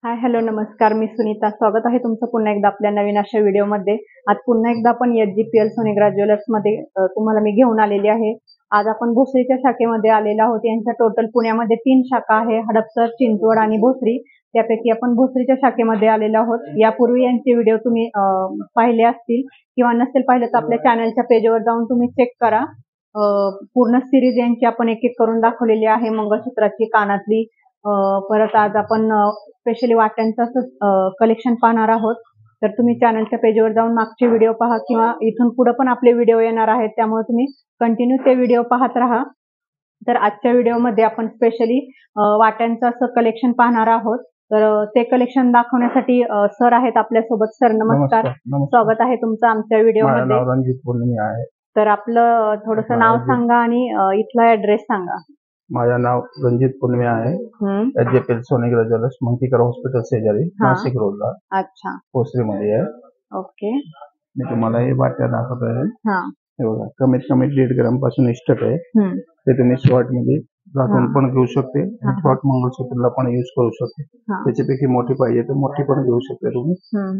हाय, hello, नमस्कार. मी सुनीता. स्वागत आहे तुमचं पुन्हा एकदा आपल्या नवीन अशा व्हिडिओमध्ये. आज पुन्हा एकदा आपण एचजीपीएल सोनेग्रा ज्वेलर्समध्ये तुम्हाला मी घेऊन आलेली आहे. आज आपण भोसरीच्या शाखेमध्ये आलेलो आहोत. यांच्या टोटल पुण्यामध्ये 3 शाखा आहे, हडपसर, चिंचवड आणि भोसरी. त्यापैकी आपण भोसरीच्या शाखेमध्ये आलेलो आहोत. यापूर्वी यांचे व्हिडिओ तुम्ही पाहिले असतील किंवा नसेल पाहिले तर आपल्या चॅनलच्या पेजवर जाऊन तुम्ही चेक करा. पूर्ण सिरीज यांची आपण एक एक करून दाखवलेली आहे. मंगळसूत्राची, कानातली, परत आज आपण स्पेशली वाट्यांचं कलेक्शन पाहणार आहोत. तर तुम्ही चॅनलच्या पेजवर जाऊन मागचे व्हिडिओ पहा किंवा इथून पुढे पण आपले व्हिडिओ येणार आहेत, त्यामुळे तुम्ही कंटिन्यू ते व्हिडिओ पाहत राहा. तर आजच्या व्हिडिओमध्ये आपण स्पेशली वाट्यांचं असं कलेक्शन पाहणार आहोत. तर ते कलेक्शन दाखवण्यासाठी सर आहेत आपल्यासोबत. सर नमस्कार. स्वागत आहे तुमचं आमच्या व्हिडिओमध्ये. रणजित पूर्णिमे आहे. तर आपलं थोडंसं नाव सांगा आणि इथला ऍड्रेस सांगा. माझं नाव रणजित पूर्णिमे आहे. एचजीपीएल सोनेग्रा ज्वेलर्स, मंकीकर हॉस्पिटल शेजारी, नाशिक रोडला. अच्छा, भोसरीमध्ये आहे. ओके. मी तुम्हाला हे वाट्या दाखवत आहे. हे बघा, कमीत कमी 1.5 ग्राम पासून स्टार्ट आहे. ते तुम्ही शॉर्ट मध्ये राखून पण घेऊ शकते आणि शॉर्ट मंगळसूत्रला पण यूज करू शकते. त्याच्यापैकी मोठी पाहिजे तर मोठी पण घेऊ शकते तुम्ही.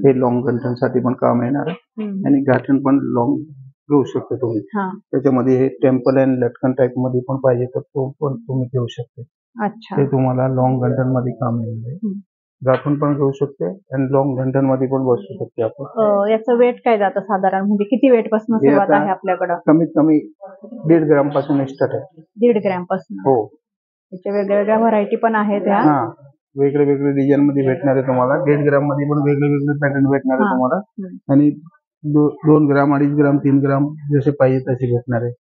हे लॉंग गंठन साठी पण काम येणार आहे आणि गाठण पण लॉंग घेऊ शकते तुम्ही. त्याच्यामध्ये हे टेम्पल अँड लटकन टाइप मध्ये पण पाहिजे तर तो पण तुम्ही घेऊ शकते. ते तुम्हाला लॉंग गंठन मध्ये काम येणार आहे. गाठून पण घेऊ शकते आणि लॉंग गंठन मध्ये पण बसू शकते आपण. याचं वेट काय जातं साधारण, म्हणजे किती वेट पासून सुरुवात आहे आपल्याकडे? कमीत कमी 1.5 ग्राम पासून स्टार्ट आहे. 1.5 ग्रॅम पासून? हो. त्याच्या वेगवेगळ्या व्हरायटी पण आहेत. वेगळे वेगळे डिझाईन मध्ये भेटणार आहे तुम्हाला. 1.5 ग्राम मध्ये पण वेगळे वेगळे पॅटर्न भेटणार आहे तुम्हाला. आणि 2 ग्राम, 2.5 ग्राम, 3 ग्राम जसे पाहिजे तसे भेटणार आहे.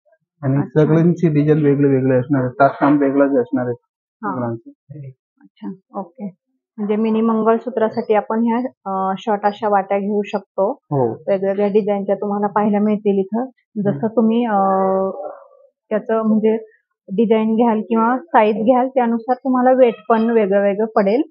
आणि सगळ्यांची डिझाईन वेगळे वेगळे असणार आहे. तासकाम वेगळंच असणार आहे. अच्छा, ओके. म्हणजे मिनी मंगळसूत्रासाठी आपण ह्या शॉर्ट अशा वाट्या घेऊ शकतो. वेगवेगळ्या डिझाईनच्या तुम्हाला पाहायला मिळतील इथं. जसं तुम्ही त्याचं म्हणजे डिझाईन घ्याल किंवा साईज घ्याल त्यानुसार तुम्हाला वेट पण वेगळं वेगळं पडेल.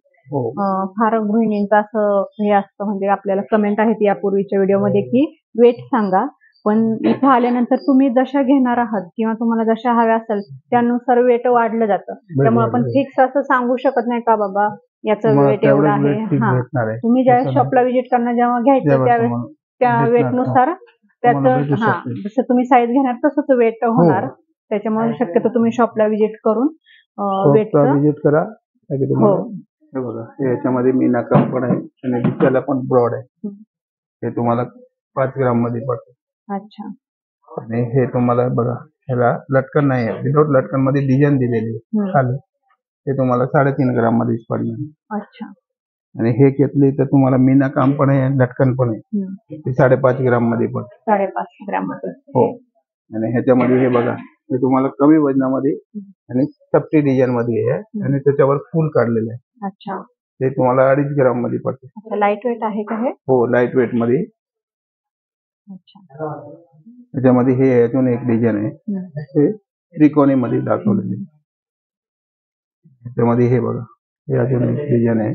फार गृहिणींचं असं हे असतं, म्हणजे आपल्याला कमेंट आहेत यापूर्वीच्या व्हिडिओमध्ये की वेट सांगा, पण इथं आल्यानंतर तुम्ही जशा घेणार आहात किंवा तुम्हाला जशा हव्या असेल त्यानुसार वेट वाढलं जातं. त्यामुळे आपण फिक्स असं सांगू शकत नाही का बाबा याचं वेट एवढं आहे. तुम्ही ज्या शॉपला व्हिजिट करणार, जेव्हा घ्यायचं त्यावेळेस त्या वेटनुसार त्याचं जसं तुम्ही साईज घेणार तसंच वेट होणार. त्याच्यामुळे शक्यतो तुम्ही शॉपला व्हिजिट करून वेटचं व्हिजिट करा. हे बघा, याच्यामध्ये मीना काम पण आहे आणि दिसायला पण ब्रॉड आहे. हे तुम्हाला 5 ग्राम मध्ये पडते. अच्छा. आणि हे तुम्हाला बघा, ह्याला लटकन नाही आहे, विदाउट लटकन मध्ये डिझाईन दिलेली आहे खाली. हे तुम्हाला 3.5 ग्राम मध्येच पडणार. अच्छा. आणि हे घेतली तर तुम्हाला मीना काम पण आहे, लटकन पण आहे. ते 5.5 ग्राम मध्ये पडते. 5.5 ग्राम मध्ये. हो. आणि ह्याच्यामध्ये हे बघा, हे तुम्हाला कमी वजनामध्ये आणि चपटी डिझाईन मध्ये आहे आणि त्याच्यावर फुल काढलेलं आहे. अच्छा. ते तुम्हाला 2.5 ग्राम मध्ये पडते. लाईट वेट आहे का हे? हो, लाईट वेट मध्ये. अच्छा. त्याच्यामध्ये हे अजून एक डिझाईन आहे, हे त्रिकोणी मध्ये दाखवलेले. त्याच्यामध्ये हे बघा, हे अजून एक डिझाईन आहे.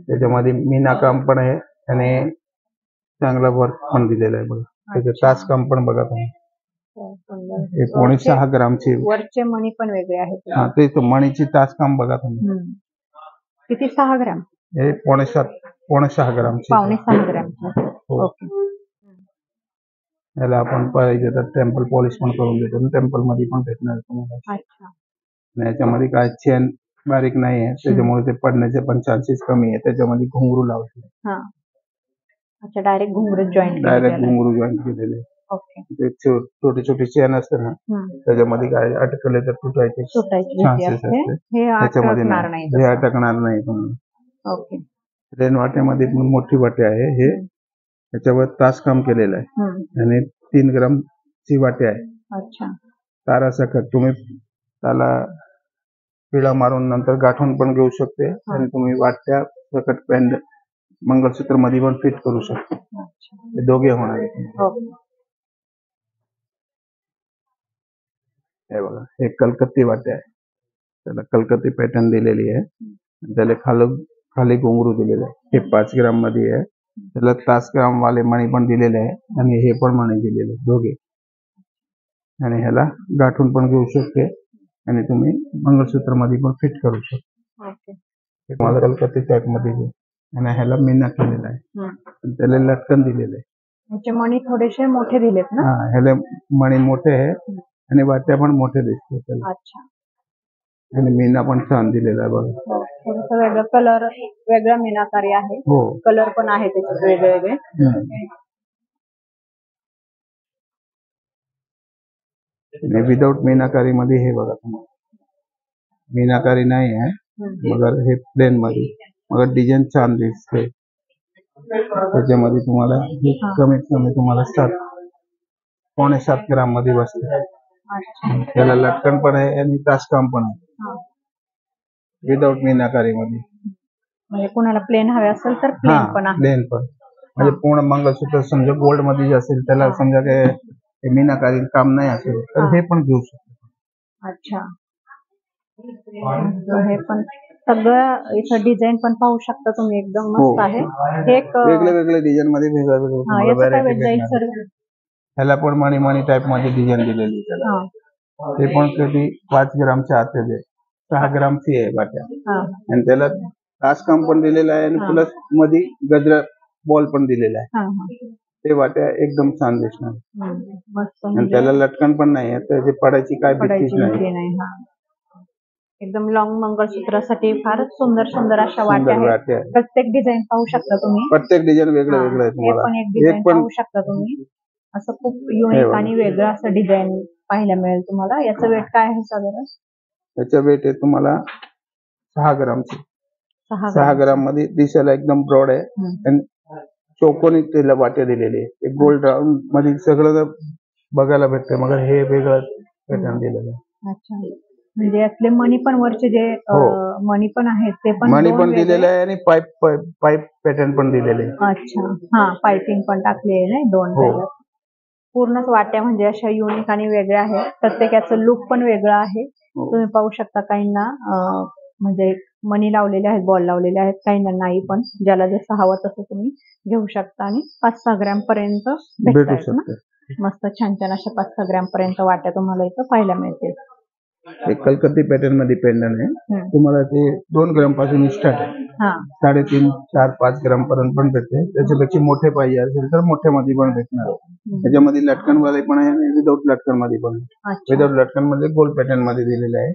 त्याच्यामध्ये मीना काम पण आहे आणि चांगला वर्क पण दिलेला आहे बघा. त्याचे तास काम पण बघा तुम्ही. हे 6.5 ग्रामचे वरचे मणी पण वेगळे आहेत. ते मणीची तास काम बघा तुम्ही. किती? 6 ग्राम? हे 6.5 ग्रामचे. 6.5 ग्रामचे. ओके. याला आपण पाहिजे तर टेम्पल पॉलिश पण करून देतो. टेम्पल मध्ये पण भेटणार तुम्हाला. अच्छा. याच्यामध्ये काय चेन बारीक नाही आहे, त्याच्यामुळे ते पडण्याचे पण चान्सेस कमी आहे. त्याच्यामध्ये घुंगरू लावले. अच्छा, डायरेक्ट घुंगरू जॉईंट केलेले. ते छोटे छोटे चेन असते ना, त्याच्यामध्ये काय अटकले तर तुटायचे चान्सेस असते. त्याच्यामध्ये हे अटकणार नाही तुम्हाला. रेन वाट्यामध्ये पण मोठी वाटे आहे. हे त्याच्यावर तास काम केलेलं आहे आणि 3 ग्राम ची वाटे आहे. अच्छा. तारा सकट तुम्ही त्याला पिळा मारून नंतर गाठून पण घेऊ शकते आणि तुम्ही वाट्या सकट पॅन्ड मंगळसूत्र मध्ये पण फिट करू शकते. हे दोघे होणार आहे. हे बघा, हे कलकत्ती वाटे आहे. त्याला कलकत्ती पॅटर्न दिलेली आहे. त्याला खाली घुंगरू दिलेलं आहे. हे 5 ग्राम मध्ये आहे. त्याला तास ग्राम वाले मणी पण दिलेले आहे आणि हे पण मणी दिलेले दोघे. आणि ह्याला गाठून पण घेऊ शकते आणि तुम्ही मंगळसूत्र मध्ये पण फिट करू शकता. हे तुम्हाला कलकत्ती टाईप मध्ये आहे. आणि ह्याला मीना केलेला आहे आणि त्याला लटकन दिलेलं आहे. त्याचे मणी थोडेसे मोठे दिलेत ना? हा, ह्याला मणी मोठे आहे आणि वाट्या पण मोठे दिसते त्याला. अच्छा. आणि मीना पण छान दिलेला आहे बघा. थोडंसं वेगळं कलर, वेगळा मीनाकारी आहे. हो, कलर पण आहे त्याचे वेगळे वेगळे. आणि विदाऊट मीनाकारी मध्ये हे बघा तुम्हाला, मीनाकारी नाही आहे मगर हे प्लेन मध्ये, मगर डिझाईन छान दिसते. त्याच्यामध्ये तुम्हाला हे कमीत कमी तुम्हाला 7.7 ग्राम मध्ये बसते. त्याला लटकन पण आहे आणि तासकाम पण आहे विदाऊट मीनाकारी मध्ये. म्हणजे कोणाला प्लेन हवे असेल तर प्लेन पण आहे. प्लेन पण म्हणजे पूर्ण मंगळसूत्र समजा गोल्ड मध्ये असेल, त्याला समजा काही मीनाकारी काम नाही असेल तर हे पण घेऊ शकतो. अच्छा. हे पण सगळं इथं डिझाईन पण पाहू शकता तुम्ही, एकदम मस्त आहे. हे एक वेगळे वेगळे डिझाईन मध्ये वेगवेगळे सर. ह्याला पण मणी टाइप मध्ये डिझाईन दिलेली त्याला. ते पण कधी 5 ग्रामच्या आत आहे, 6 ग्रामची आहे वाट्या. आणि त्याला तासकाम पण दिलेलं आहे आणि प्लस मध्ये गजरा बॉल पण दिलेला आहे. ते वाट्या एकदम छान दिसणार. आणि त्याला लटकन पण नाही आहे, त्याची पडायची काय भीतीच नाही. एकदम लॉंग मंगळसूत्रासाठी फारच सुंदर सुंदर अशा वाट्या आहेत. प्रत्येक डिझाईन पाहू शकता तुम्ही. प्रत्येक डिझाइन वेगळं वेगळं आहे तुम्हाला. पण एक डिझाईन पाहू शकता तुम्ही. असं खूप युनिक आणि वेगळं असं डिझाईन पाहायला मिळेल तुम्हाला. याचं वेट काय आहे साधारण? याचं वेट आहे तुम्हाला 6 ग्रामचे. 6 ग्राम मध्ये दिसायला एकदम ब्रॉड आहे आणि चौकोनी त्याला वाट्या दिलेली आहे. गोल्ड राऊंड मध्ये सगळं बघायला भेटते, मगर हे वेगळं पॅटर्न दिलेलं आहे. अच्छा. म्हणजे यातले मणी पण वरचे जे मणी पण आहेत ते पण मणी पण दिलेलं आहे आणि पाईप पॅटर्न पण दिलेले आहे. अच्छा. हा, पाइपिंग पण टाकली आहे ना दोन. पूर्णच वाट्या म्हणजे अशा युनिक आणि वेगळ्या आहेत. प्रत्येकाचं लुक पण वेगळं आहे. तुम्ही पाहू शकता. काहींना म्हणजे मणी लावलेले आहेत, बॉल लावलेले आहेत, काहींना नाही. पण ज्याला जसं हवं तसं तुम्ही घेऊ शकता. आणि 5-6 ग्रॅम पर्यंत भेटू शकते. मस्त छान छान अशा 5-6 ग्रॅम पर्यंत वाट्या तुम्हाला इथं पाहायला मिळतील. एक कलकत्ती पॅटर्न मध्ये पेंडंट आहे. तुम्हाला ते 2 ग्राम पासून स्टार्ट आहे. 3.5, 4, 5 ग्राम पर्यंत पण भेटते. त्याच्यापेक्षा मोठे पाहिजे असेल तर मोठ्या मध्ये पण भेटणार. त्याच्यामध्ये लटकन वाले पण आहे आणि विदाऊट लटकन मध्ये पण. विदाऊट लटकन मध्ये गोल्ड पॅटर्न मध्ये दिलेले आहे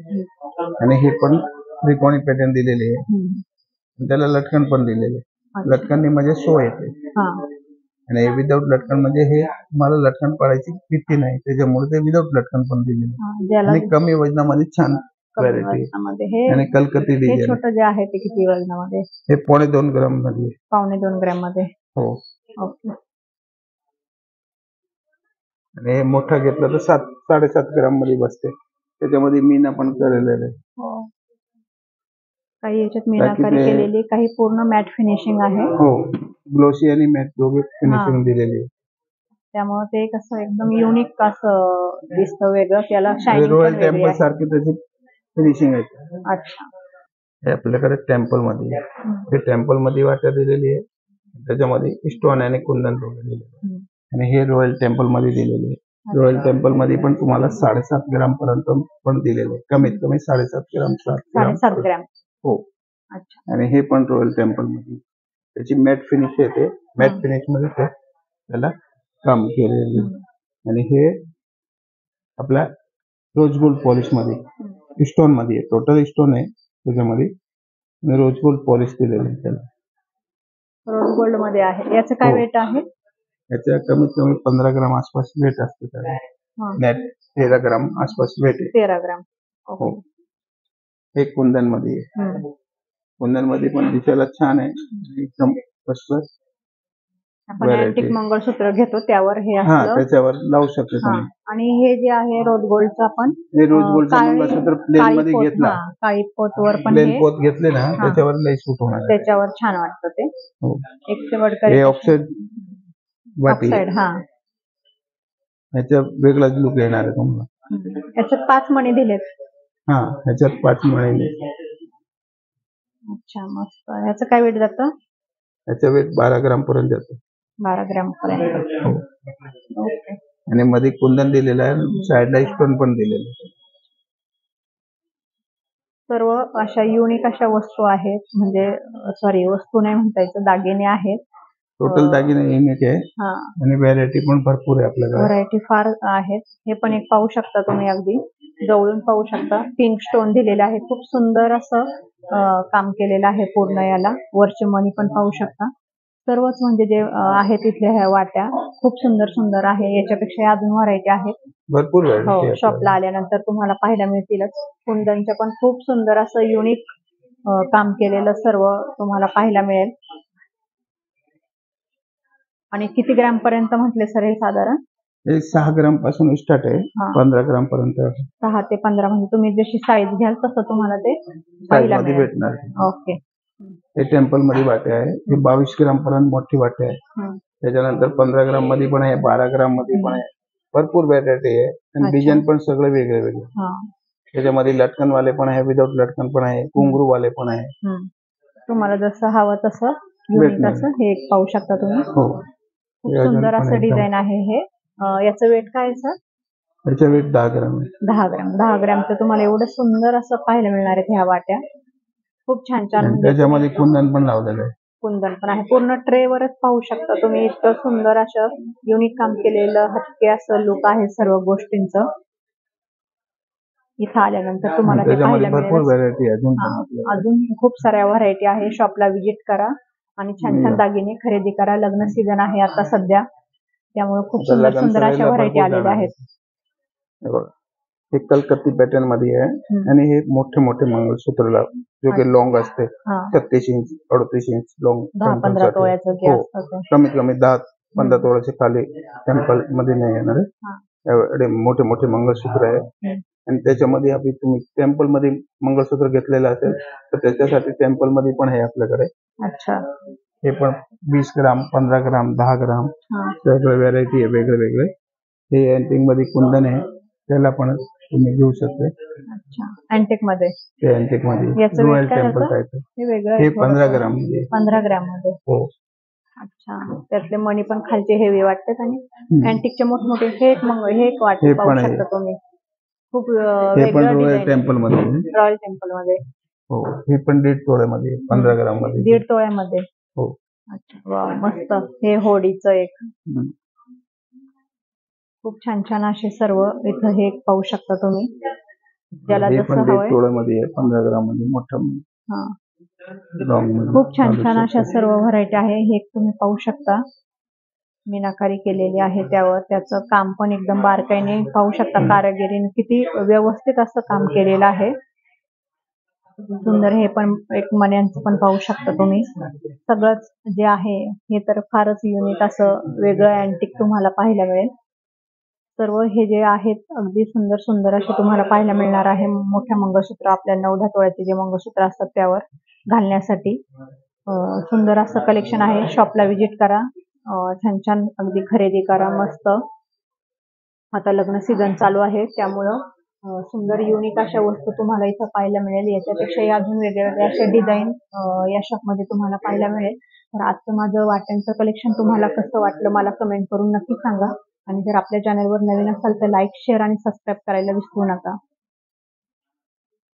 आणि हे पण त्रिकोणी पॅटर्न दिलेले आहे. त्याला लटकन पण दिलेले. लटकन म्हणजे शो येते. आणि विदाऊट लटकन म्हणजे हे मला लटकन पडायची भीती नाही, त्याच्यामुळे ते विदाऊट लटकन पण दिलेले. आणि कमी वजनामध्ये छान क्वालिटी आणि कलकत्ती डिझाइन. छोटं जे आहे ते किती वजनामध्ये? हे 2.5 ग्राम मध्ये. 2.5 ग्रॅम मध्ये. हो. ओके. आणि हे मोठं घेतलं तर 7.5 ग्राम मध्ये बसते. त्याच्यामध्ये मीना पण केलेलं आहे. काही याच्यात मीनाकारी केलेली, काही पूर्ण मॅट फिनिशिंग आहे. हो, ग्लोसी आणि मॅट दोघे फिनिशिंग दिलेली आहे. त्यामुळे ते कसं एकदम युनिक असं दिसतं, वेगळं. त्याला शायनिंग रॉयल टेम्पल सारखी त्याची फिनिशिंग आहे. अच्छा. हे आपल्याकडे टेम्पल मध्ये आहे. हे टेम्पल मध्ये वाट्या दिलेली आहे. त्याच्यामध्ये स्टोन आणि कुंदन दिलेले आहे. आणि हे रॉयल टेम्पल मध्ये दिलेले आहे. रॉयल टेम्पल मध्ये पण तुम्हाला 7.5 ग्राम पर्यंत पण दिलेले आहे. कमीत कमी 7.5 ग्राम. 7.5 ग्रॅम. हो. अच्छा. आणि हे पण रॉयल टेम्पल मध्ये त्याची मॅट फिनिश येते. मॅट फिनिश मध्ये त्याला काम केलेले. आणि हे आपल्या रोज गोल्ड पॉलिश मध्ये स्टोन मध्ये आहे. टोटल स्टोन आहे त्याच्यामध्ये. रोज गोल्ड पॉलिश दिलेलं आहे त्याला. रोज गोल्ड मध्ये आहे. याचं काय वेट आहे? याच्या कमीत कमी 15 ग्राम आसपास वेट असते त्याला. नेट 13 ग्राम आसपास वेट आहे. 13 ग्राम. हो. हे कुंदन मध्ये आहे. कुंदन मध्ये पण दिसायला छान आहे. एकदम मस्त. आपण अँटिक मंगळसूत्र घेतो त्यावर हे असलं. त्याच्यावर लावू शकतो तुम्ही. आणि हे जे आहे रोज गोल्डचं आपण हे रोज गोल्डचं मंगळसूत्र प्लेन मध्ये घेतला. काळी पोतवर पण प्लेन पोत घेतले ना, त्याच्यावर लई सूट होणार. त्याच्यावर छान वाटतं ते. एक शेवटकडे हे ऑक्साइड वाटी. ह्याच्या वेगळाच लुक येणार आहे तुम्हाला. याच्यात 5 मणी दिलेत. ह्याच्यात 5 मणी. अच्छा, मस्त. याचं काय वेट जातं? याचं वेट 12 ग्राम पर्यंत जातं. 12 ग्रॅम पर्यंत. आणि मध्ये कुंदन दिलेलं आहे, साईडला स्टोन पण दिलेलं आहे. सर्व अशा युनिक अशा वस्तू आहेत, म्हणजे सॉरी वस्तू नाही म्हणता यायचं, दागिने आहेत. टोटल दागिने युनिक आहे आणि व्हरायटी पण भरपूर आहे आपल्याकडे. व्हरायटी फार आहेत. हे पण एक पाहू शकता तुम्ही, अगदी जवळून पाहू शकता. पिंक स्टोन दिलेले आहे, खूप सुंदर असं काम केलेलं आहे पूर्ण याला. वरचे मणी पण पाहू शकता. सर्वच म्हणजे जे आहे तिथल्या ह्या वाट्या खूप सुंदर सुंदर आहे. याच्यापेक्षा अजून व्हरायटी आहेत, भरपूर व्हरायटी. हो, शॉपला आल्यानंतर तुम्हाला पाहायला मिळतीलच. कुंदनचं पण खूप सुंदर असं युनिक काम केलेलं सर्व तुम्हाला पाहायला मिळेल. आणि किती ग्रॅम पर्यंत म्हटले सर हे साधारण? हे 6 ग्राम पासून स्टार्ट आहे, 15 ग्राम पर्यंत. 6 ते 15 म्हणजे तुम्ही जशी साईज घ्याल तसं तुम्हाला ते पाहायला भेटणार. ओके. हे टेम्पल मध्ये वाटे आहे. हे 22 ग्राम पर्यंत मोठी वाटे आहे. त्याच्यानंतर 15 ग्राम मध्ये पण आहे, 12 ग्राम मध्ये पण आहे. भरपूर व्हरायटी आहे आणि डिझाईन पण सगळे वेगळे वेगळे. त्याच्यामध्ये लटकन वाले पण आहे, विदाउट लटकन पण आहे, घुंगरू वाले पण आहे. तुम्हाला जसं हवं तसं युनिक असं हे पाहू शकता तुम्ही. हो, खूप सुंदर असं डिझाईन आहे हे. याचं वेट काय आहे सर? याचं वेट 10 ग्राम आहे. 10 ग्राम. 10 ग्रामचं तुम्हाला एवढं सुंदर असं पाहायला मिळणार आहे ह्या वाट्या. खूप छान छान. त्याच्यामध्ये कुंदन पण लावलेलं आहे. कुंदन पण आहे. पूर्ण ट्रेवरच पाहू शकता तुम्ही. इतकं सुंदर असं युनिक काम केलेलं, हटके असं लुक आहे सर्व गोष्टींचं. इथं आल्यानंतर तुम्हाला ते पाहायला भरपूर व्हरायटी अजून खूप साऱ्या व्हरायटी आहे. शॉपला व्हिजिट करा आणि छान छान दागिने खरेदी करा. लग्न सीझन आहे आता सध्या, त्यामुळे खूप सुंदर सुंदर अशा व्हरायटी आलेल्या आहेत. हे कलकत्ती पॅटर्न मध्ये आहे आणि हे मोठे मोठे मंगळसूत्र जो की लॉंग असते, 36 इंच 38 इंच लॉंग. 10-15 तोळ्याचं. कमीत कमी 10-15 तोळ्याचे खाली टेम्पल मध्ये नाही येणार. एवढे मोठे मोठे मंगळसूत्र आहे आणि त्याच्यामध्ये तुम्ही टेम्पल मध्ये मंगळसूत्र घेतलेलं असेल तर त्याच्यासाठी टेम्पल मध्ये पण आहे आपल्याकडे. अच्छा. हे पण 20 ग्राम, 15 ग्राम, 10 ग्राम सगळे व्हरायटी आहे वेगळे वेगळे. हे अँटिक मध्ये कुंदन आहे, त्याला पण तुम्ही घेऊ शकता. अच्छा, अँटिक मध्ये. ते अँटिक मध्ये रॉयल टेम्पल टाइप. हे 15 ग्राम मध्ये. 15 ग्राम मध्ये. हो. अच्छा, त्यातले मणी पण खालचे हेवी वाटतात आणि अँटिकचे मोठमोठे. हे एक वाटते पाहू शकता तुम्ही. खूप वेगळं रॉयल टेम्पल मध्ये. रॉयल टेम्पल मध्ये. हो, हे पण 1.5 तोळ्यामध्ये, 15 ग्राम मध्ये. 1.5 तोळ्यामध्ये. हो. अच्छा, वा, मस्त. हे होडीचं एक. खूप छान छान असे सर्व इथं हे पाहू शकता तुम्ही. ज्याला जसं हवंय. 1.5 तोळ्यामध्ये आहे, 15 ग्राम मध्ये मोठं. खूप छान छान अशा सर्व व्हरायटी आहे. हे तुम्ही पाहू शकता. मीनाकारी केलेली आहे त्यावर. त्याचं काम पण एकदम बारकाईने पाहू शकता. कारागिरीने किती व्यवस्थित असं काम केलेलं आहे. सुंदर. हे पण एक मण्यांचं पण पाहू शकता तुम्ही. सगळंच जे आहे हे तर फारच युनिक असं वेगळं अँटिक तुम्हाला पाहायला मिळेल. सर्व हे जे आहेत अगदी सुंदर सुंदर असे तुम्हाला पाहायला मिळणार आहे. मोठ्या मंगळसूत्र, आपल्या 9-10 तोळ्याचे जे मंगळसूत्र असतात त्यावर घालण्यासाठी सुंदर असं कलेक्शन आहे. शॉपला व्हिजिट करा, छान छान अगदी खरेदी करा. मस्त. आता लग्न सीझन चालू आहे त्यामुळं सुंदर युनिक अशा वस्तू तुम्हाला इथं पाहायला मिळेल. याच्यापेक्षाही अजून वेगवेगळे असे डिझाईन या शॉपमध्ये तुम्हाला पाहायला मिळेल. तर आजचं माझं वाट्यांचं कलेक्शन तुम्हाला कसं वाटलं मला कमेंट करून नक्की सांगा. आणि जर आपल्या चॅनलवर नवीन असाल तर लाईक, शेअर आणि सबस्क्राईब करायला विसरू नका.